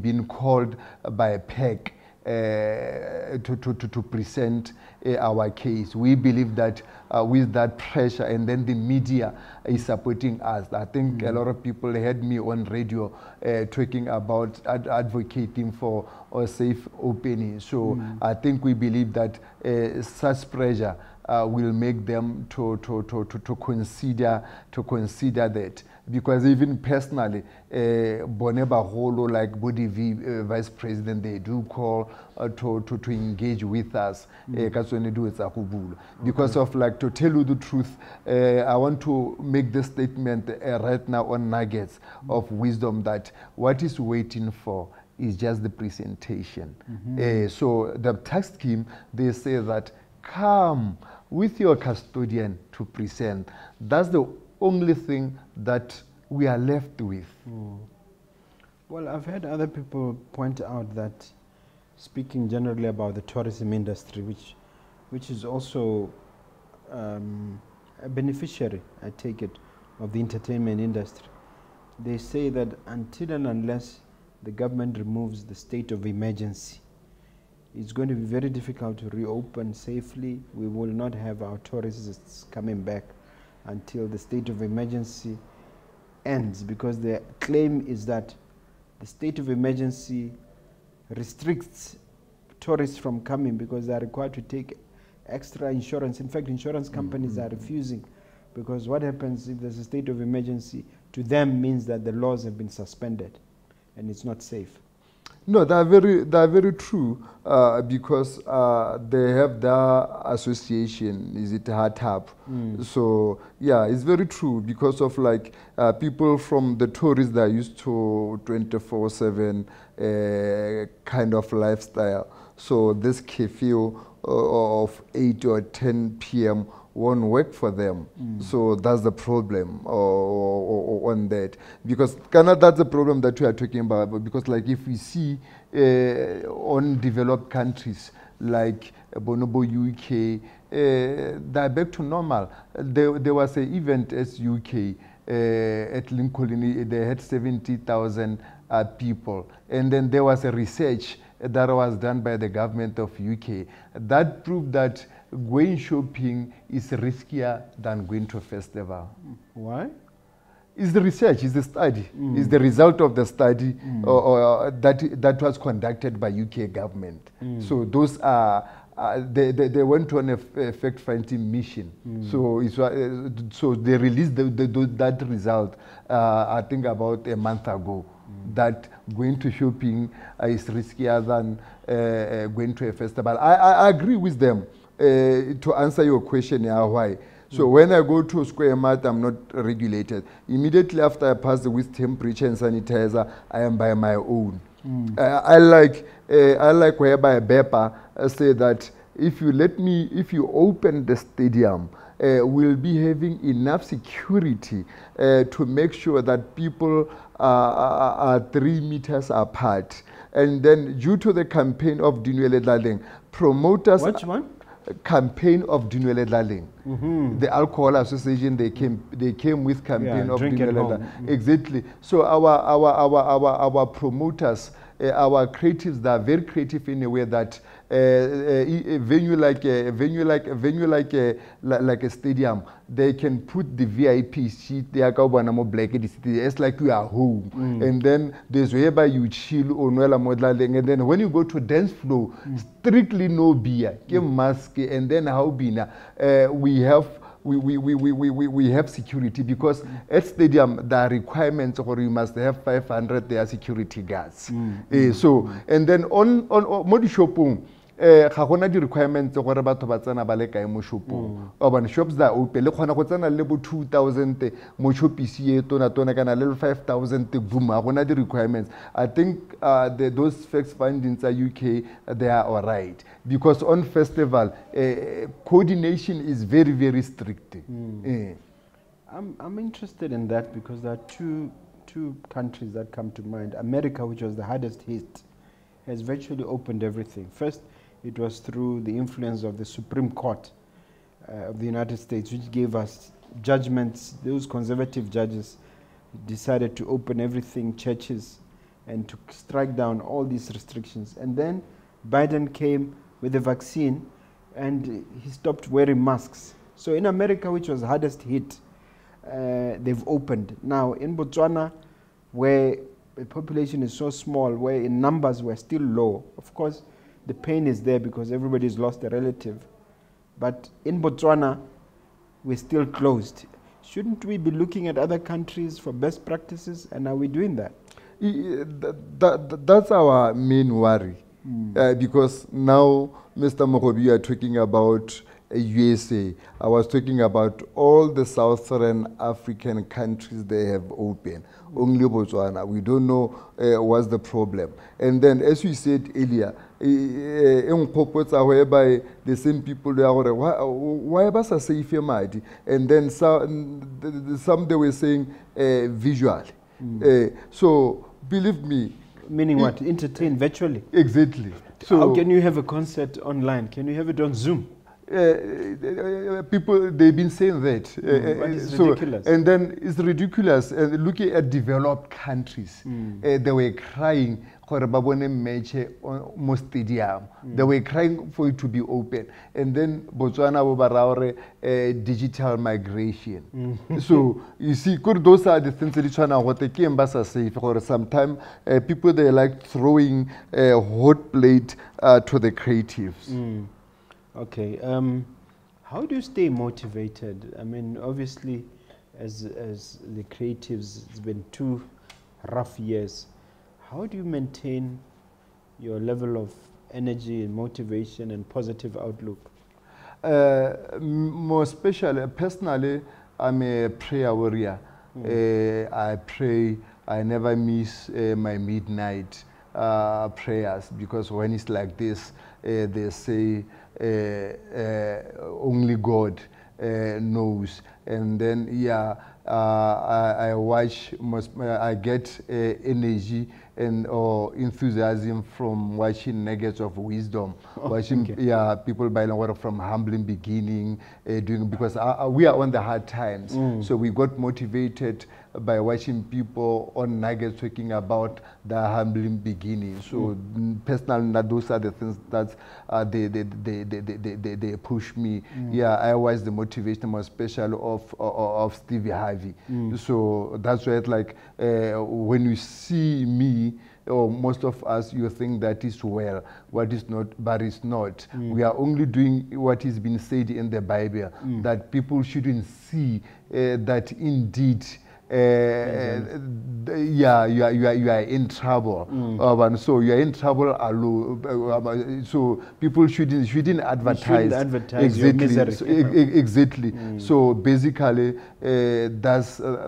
been called by PEC to present our case. We believe that with that pressure, and then the media is supporting us. I think a lot of people heard me on radio talking about advocating for a safe opening. So I think we believe that such pressure will make them to consider that. Because even personally, Boneba Holo, like Bodivi Vice President, they do call to engage with us. Because of, like, to tell you the truth, I want to make this statement right now on nuggets of wisdom, that what is waiting for is just the presentation. So the tax scheme, they say that come with your custodian to present. That's the only thing that we are left with. Well, I've heard other people point out that, speaking generally about the tourism industry, which is also a beneficiary, I take it, of the entertainment industry, they say that until and unless the government removes the state of emergency, it's going to be very difficult to reopen safely. We will not have our tourists coming back until the state of emergency ends, because the claim is that the state of emergency restricts tourists from coming because they are required to take extra insurance. In fact, insurance companies are refusing, because what happens if there's a state of emergency to them means that the laws have been suspended and it's not safe. No, they are very true, because they have their association. Is it HATAP? So yeah, it's very true, because of, like, people from the tourists that are used to 24/7 kind of lifestyle. So this curfew of 8 or 10 p.m. won't work for them. So that's the problem on that. Because that's the problem that we are talking about. Because, like, if we see on developed countries like Bonobo, UK, they're back to normal. There was an event as UK at Lincoln. They had 70,000 people. And then there was a research that was done by the government of UK that proved that going shopping is riskier than going to a festival. Why? It's the research, it's the study, it's the result of the study that was conducted by UK government. So those are, they went on a fact-finding mission. So so they released that result, I think about a month ago, that going to shopping is riskier than going to a festival. I agree with them. To answer your question, why? So when I go to Square Mart, I'm not regulated. Immediately after I pass with temperature and sanitizer, I am by my own. I like whereby BEPA say that if you open the stadium, we'll be having enough security to make sure that people are 3 meters apart. And then, due to the campaign of Dinwele Dlaleng, promoters... Which one? Campaign of Dinwele Dlaleng. The Alcohol Association, they came with campaign of Dinwele Dlaleng. Exactly. So our promoters, our creatives, they are very creative in a way that a venue like a stadium, they can put the VIP seat there, it's like you are home. And then there's whereby you chill or and then when you go to dance floor, strictly no beer, mask, and then how bina we have security, because at stadium there are requirements, or you must have 500 there are security guards. So and then on modi shopong ga gona di requirements gore batho ba tsena ba le kae mo shopong. Obana shops that open le khona go tsena le bo 2000 mo shopisi e tona kana le 5000 boom ga gona di requirements. I think those facts findings are UK, they are all right, because on festival coordination is very, very strict. I'm interested in that, because there are two countries that come to mind. America, which was the hardest hit, has virtually opened everything. First, it was through the influence of the Supreme Court of the United States, which gave us judgments. Those conservative judges decided to open everything, churches, and to strike down all these restrictions. And then Biden came with the vaccine, and he stopped wearing masks. So in America, which was hardest hit, they've opened. Now in Botswana, where the population is so small, where in numbers we're still low, of course the pain is there because everybody's lost a relative. But in Botswana, we're still closed. Shouldn't we be looking at other countries for best practices, and are we doing that? That's our main worry. Because now, Mr. Mogobe, you are talking about USA. I was talking about all the Southern African countries they have opened. Only Botswana. We don't know what's the problem. And then, as we said earlier, whereby the same people they are why was a safe mad? And then some they were saying visual. So believe me. Meaning what? Entertain virtually? Exactly. So how can you have a concert online? Can you have it on Zoom? People, they've been saying that. But it's ridiculous. And then it's ridiculous. And looking at developed countries, they were crying for a match on stadium. They were crying for it to be open. And then Botswana over digital migration. So you see, those are the things that China what they came back safe. Or sometimes people they like throwing a hot plate to the creatives. Okay, how do you stay motivated? I mean, obviously, as the creatives, it's been 2 rough years. How do you maintain your level of energy and motivation and positive outlook? More especially, personally, I'm a prayer warrior. I pray. I never miss my midnight prayers, because when it's like this, they say only God knows. And then I watch, I get energy and enthusiasm from watching nuggets of wisdom, watching people by from humbling beginning, because we are on the hard times. So we got motivated by watching people on nuggets talking about the humbling beginning. So personally, those are the things that they push me. I watch the motivation, more special of Stevie Harvey. So that's why it's like when you see me, or most of us, you think that is well, what is not, but it's not. We are only doing what is being said in the Bible, that people shouldn't see that indeed you are in trouble. So you are in trouble alone. So people shouldn't advertise. Exactly. Your misery. So, exactly. So basically, that's so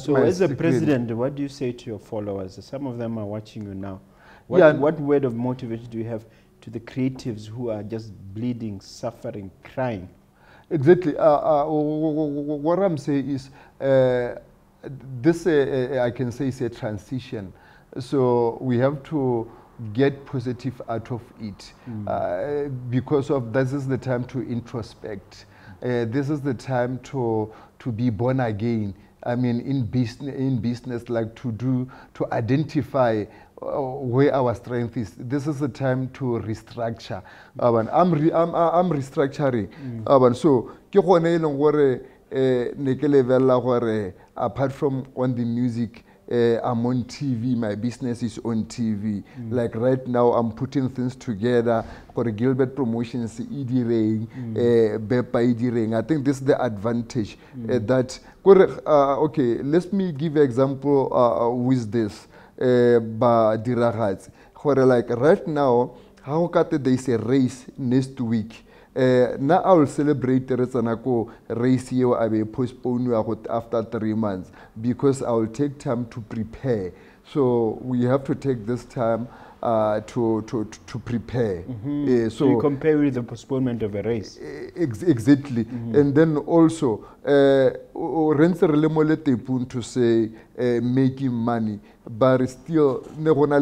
my as a secret. president, what do you say to your followers? Some of them are watching you now. What word of motivation do you have to the creatives who are just bleeding, suffering, crying? Exactly. What I'm saying is, this I can say is a transition. So we have to get positive out of it, because of this is the time to introspect. This is the time to be born again. I mean, in business, like to identify where our strength is. This is the time to restructure. I'm restructuring. So, apart from on the music, I'm on TV, my business is on TV. Like right now, I'm putting things together for Gilbert Promotions, BEPA. I think this is the advantage that, okay, let me give an example with this. Like right now, how there is a race next week. Now I will celebrate the race here. I will postpone after 3 months because I will take time to prepare. So we have to take this time to prepare. So you compare with the postponement of a race. Exactly. And then also, to say making money, but still,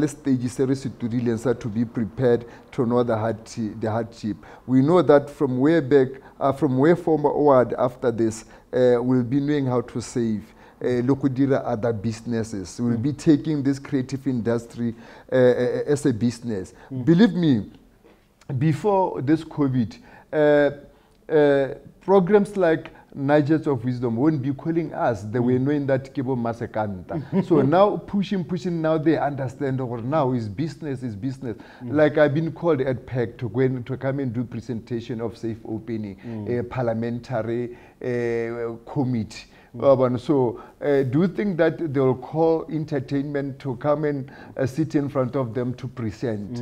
stages to be prepared to know the hardship. We know that from way back, from way forward after this, we'll be knowing how to save. Other businesses. We'll be taking this creative industry as a business. Believe me, before this COVID, programs like Nuggets of Wisdom won't be calling us. They were knowing that Kibo Masekanta. So now pushing, now they understand now is business. Like I've been called at PEC to come and do presentation of safe opening, a parliamentary committee. So do you think that they'll call entertainment to come and sit in front of them to present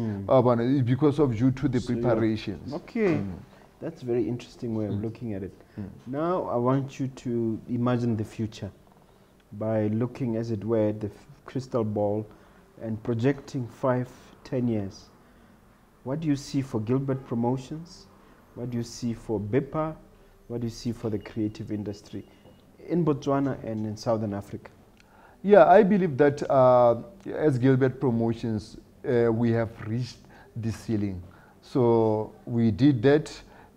because of due to the preparations? Okay. That's a very interesting way of looking at it. Now I want you to imagine the future by looking, as it were, the crystal ball and projecting 5-10 years. What do you see for Gilbert Promotions? What do you see for BEPA? What do you see for the creative industry in Botswana and in Southern Africa? Yeah, I believe that as Gilbert Promotions, we have reached the ceiling. So we did that.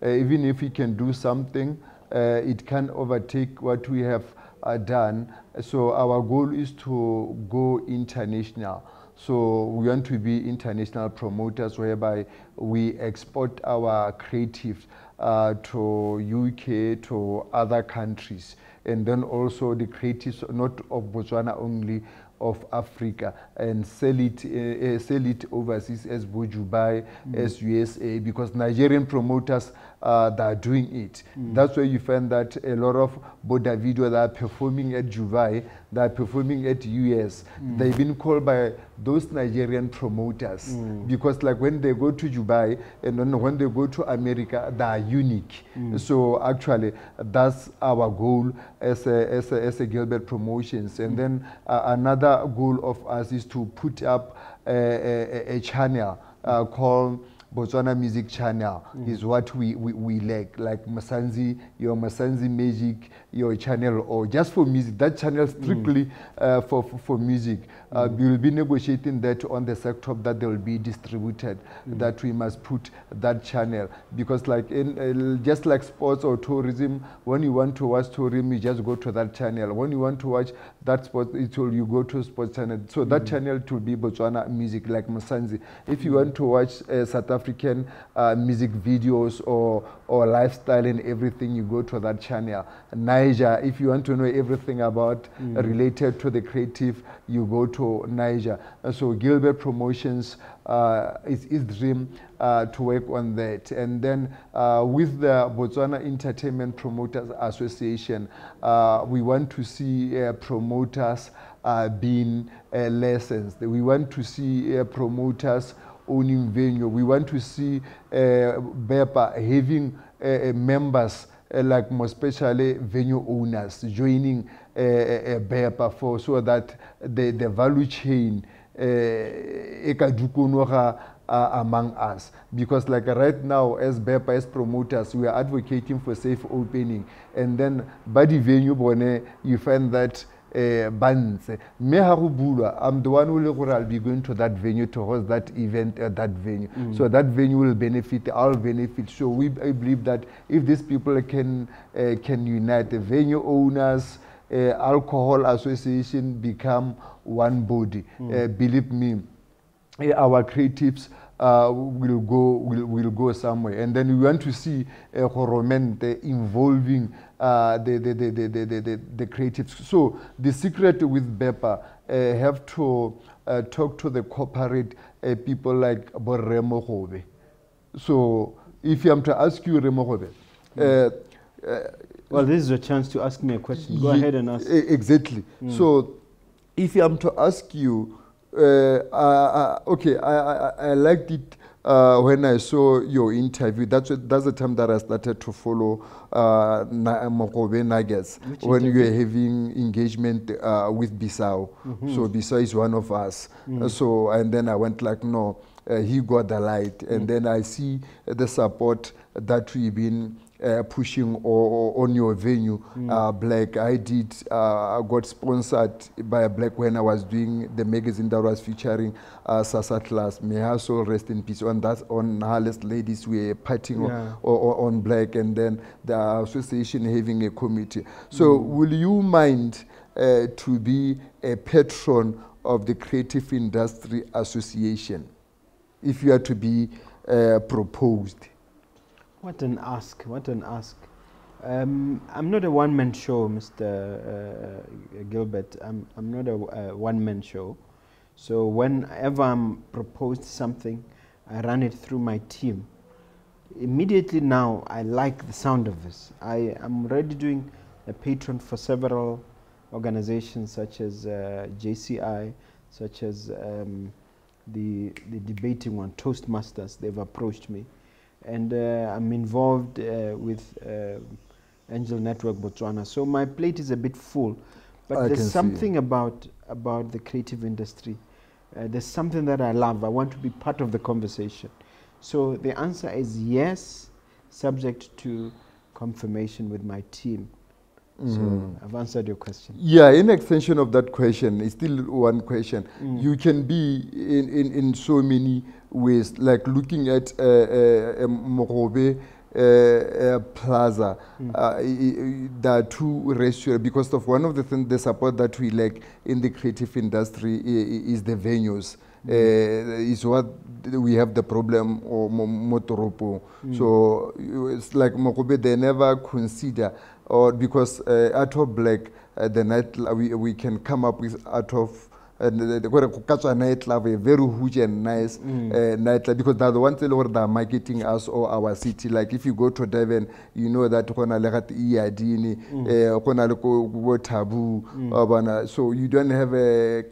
Even if we can do something, it can overtake what we have done. So our goal is to go international. So we want to be international promoters whereby we export our creatives to UK, to other countries. And then also the creatives, not of Botswana only, of Africa, and sell it overseas as Dubai, as USA, because Nigerian promoters they are doing it. That's why you find that a lot of Boda video that are performing at Dubai, they are performing at US. They've been called by those Nigerian promoters because like when they go to Dubai and then when they go to America, they are unique. So actually that's our goal as a Gilbert Promotions. And then another goal of us is to put up a channel called Botswana Music Channel is what we like Masanzi, your Masanzi Magic, your channel, or just for music. That channel strictly for music. We will be negotiating that on the sector that they will be distributed, that we must put that channel. Because like in just like sports or tourism, when you want to watch tourism, you just go to that channel. When you want to watch that sport, you go to sports channel. So that channel will be Botswana Music, like Masanzi. If you want to watch South African music videos or lifestyle and everything, you go to that channel. Niger, if you want to know everything about related to the creative, you go to Niger. So Gilbert Promotions is his dream to work on that. And then with the Botswana Entertainment Promoters Association, we want to see promoters being licensed. We want to see promoters owning venue. We want to see BEPA having members like more especially venue owners joining BEPA for so that the value chain among us. Because like right now as BEPA, as promoters, we are advocating for safe opening, and then by the venue you find that I'm the one who will be going to that venue to host that event at that venue. So that venue will benefit, I'll benefit. So I believe that if these people can unite, the venue owners, alcohol association become one body. Believe me, our creatives will go somewhere, and then we want to see government involving the creatives. So the secret with BEPA have to talk to the corporate people like Mogobe. So if I'm to ask you, Mogobe, well, this is a chance to ask me a question. Go ahead and ask. Exactly. So if I'm to ask you, okay, I liked it when I saw your interview. That's the time that I started to follow Mogobe Nuggets, when you were having engagement with Bissau. So Bissau is one of us. So, and then I went like, no, he got the light. And then I see the support that we've been pushing on your venue, Black. I got sponsored by Black when I was doing the magazine that was featuring Sasa Class. May her soul rest in peace. On Harless Ladies, we were partying on Black, and then the association having a committee. So will you mind to be a patron of the Creative Industry Association if you are to be proposed? What an ask, what an ask. I'm not a one-man show, Mr. Gilbert. I'm not a one-man show. So whenever I'm proposed something, I run it through my team. Immediately now, I like the sound of this. I am already doing a patron for several organizations such as JCI, such as the debating one, Toastmasters. They've approached me. And I'm involved with Angel Network Botswana. So my plate is a bit full. But there's something about the creative industry. There's something that I love. I want to be part of the conversation. So the answer is yes, subject to confirmation with my team. So I've answered your question. Yeah, in extension of that question, it's still one question. You can be in so many ways, like looking at Mogobe Plaza. There are two restaurants, because of one of the things, the support that we like in the creative industry is the venues. Is what we have the problem or Motoropo. So it's like Mogobe, they never consider, or because out of Black, the night we can come up with out of the nightclub, a very huge and nice nightclub, because they're the ones that are marketing us or our city. Like if you go to Devon, you know that Taboo, so you don't have a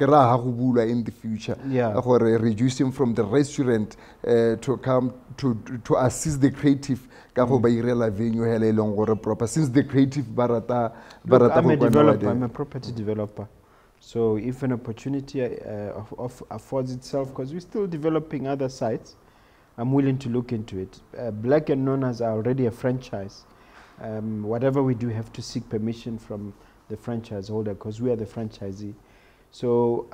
in the future. Or reducing from the restaurant to come to assist the creative. Since the creative barata, I'm a developer. I'm a property developer. So if an opportunity affords itself, because we're still developing other sites, I'm willing to look into it. Black and Nonas are already a franchise. Whatever we do, have to seek permission from the franchise holder, because we are the franchisee. So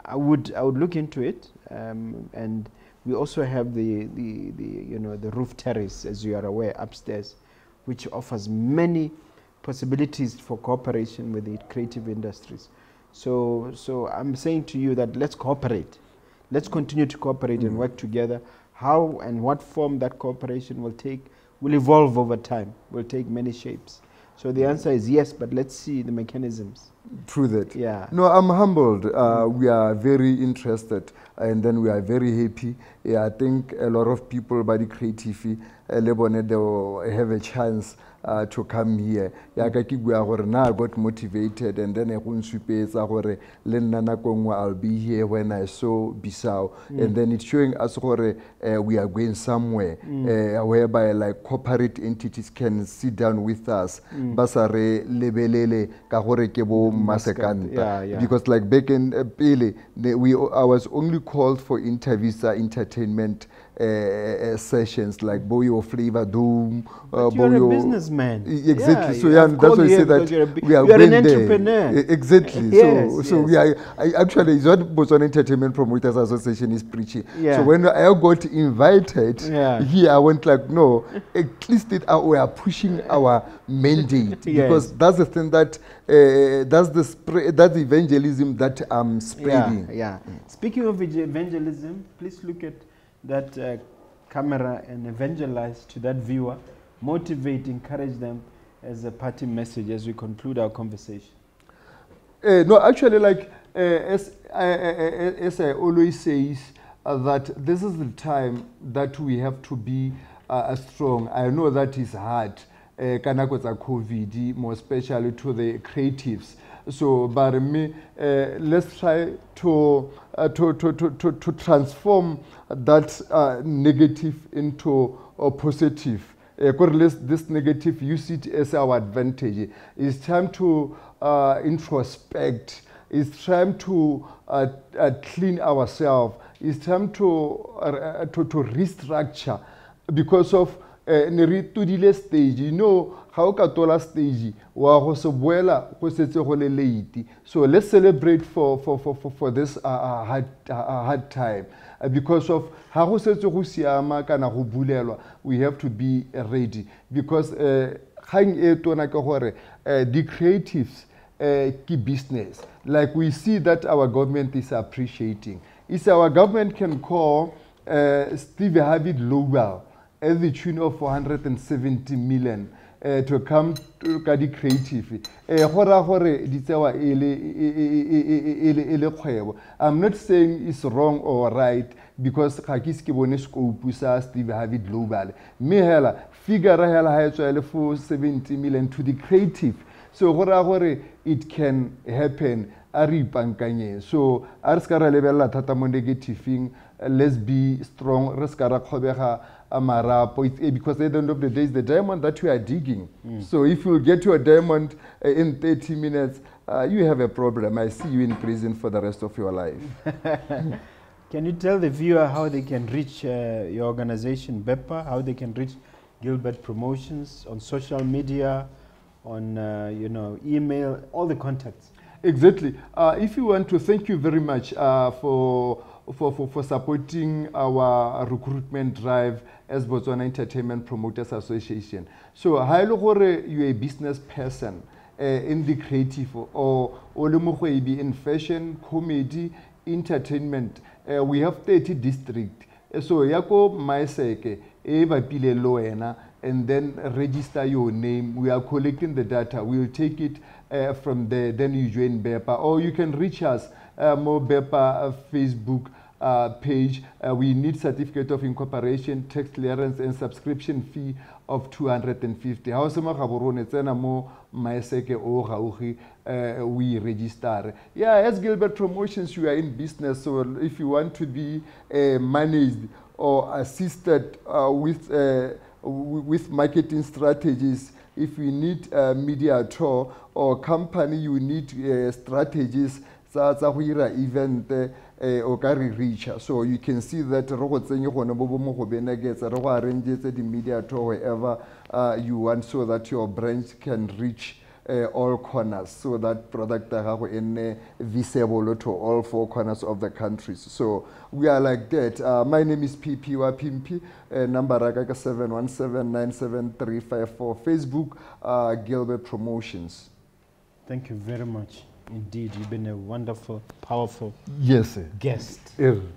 I would look into it, and we also have the roof terrace, as you are aware, upstairs, which offers many possibilities for cooperation with the creative industries. So I'm saying to you that let's cooperate. Let's continue to cooperate and work together. How and what form that cooperation will take will evolve over time, will take many shapes. So the answer is yes, but let's see the mechanisms. Through that. Yeah. No, I'm humbled. We are very interested, and then we are very happy. I think a lot of people by the creative Lebanon, they will have a chance to come here. I got motivated, and then I'll be here when I saw Bissau. And then it's showing us we are going somewhere whereby like corporate entities can sit down with us. Basare lebelele kahore kebo masekanta. Because like back in Pele, I was only called for interviews, entertainment sessions like Boyo Flavor Dome. But you're a businessman. Exactly. Yeah, so yeah, that's why I say that we are an entrepreneur. Exactly. Yes, so we are actually is what Botswana Entertainment Promoters Association is preaching. Yeah. So when I got invited here, I went like, no, at least we are pushing our mandate because that's the thing that that's the evangelism that I'm spreading. Yeah. Speaking of evangelism, please look at that camera and evangelize to that viewer, motivate, encourage them as a party message as we conclude our conversation. No, actually, like as I always say, that this is the time that we have to be strong. I know that is hard, COVID, more especially to the creatives. So, but me, let's try to transform that negative into a positive. This negative, use it as our advantage. It's time to introspect. It's time to clean ourselves. It's time to restructure because of the stage. You know how katola stage wa go se boela go setse go le late. So let's celebrate for this hard time because of how go setse go siama kana go bulelwa. We have to be ready because hang e tona ke gore the creatives key business, like we see that our government is appreciating. Is our government can call Steve Harvey Global at the tune of 470 million to come to the creative. I'm not saying it's wrong or right because Steve Harvey Global. Me hela figure hela 470 million to the creative. So it can happen. So let's be strong. Because at the end of the day, it's the diamond that we are digging. So if you get to a diamond in 30 minutes, you have a problem. I see you in prison for the rest of your life. Can you tell the viewer how they can reach your organization, BEPA, how they can reach Gilbert Promotions on social media, on email, all the contacts? Exactly. If you want to, thank you very much for supporting our recruitment drive as Botswana Entertainment Promoters Association. So, you're a business person in the creative or in fashion, comedy, entertainment. We have 30 districts. So, yako maiseke eba pile loena and then register your name. We are collecting the data. We'll take it from there. Then you join BEPA, or you can reach us more BEPA Facebook page. We need certificate of incorporation, tax clearance, and subscription fee of 250. We register. Yeah, as Gilbert Promotions, you are in business. So if you want to be managed or assisted with marketing strategies, if you need media tour or company, you need strategies event reach. So you can see that the media tour wherever you want, so that your brand can reach all corners, so that product is visible to all 4 corners of the countries. So we are like that. My name is PPY Pimpi, number 717-97354. Facebook, Gilbert Promotions. Thank you very much. Indeed, you've been a wonderful, powerful yes, sir. guest.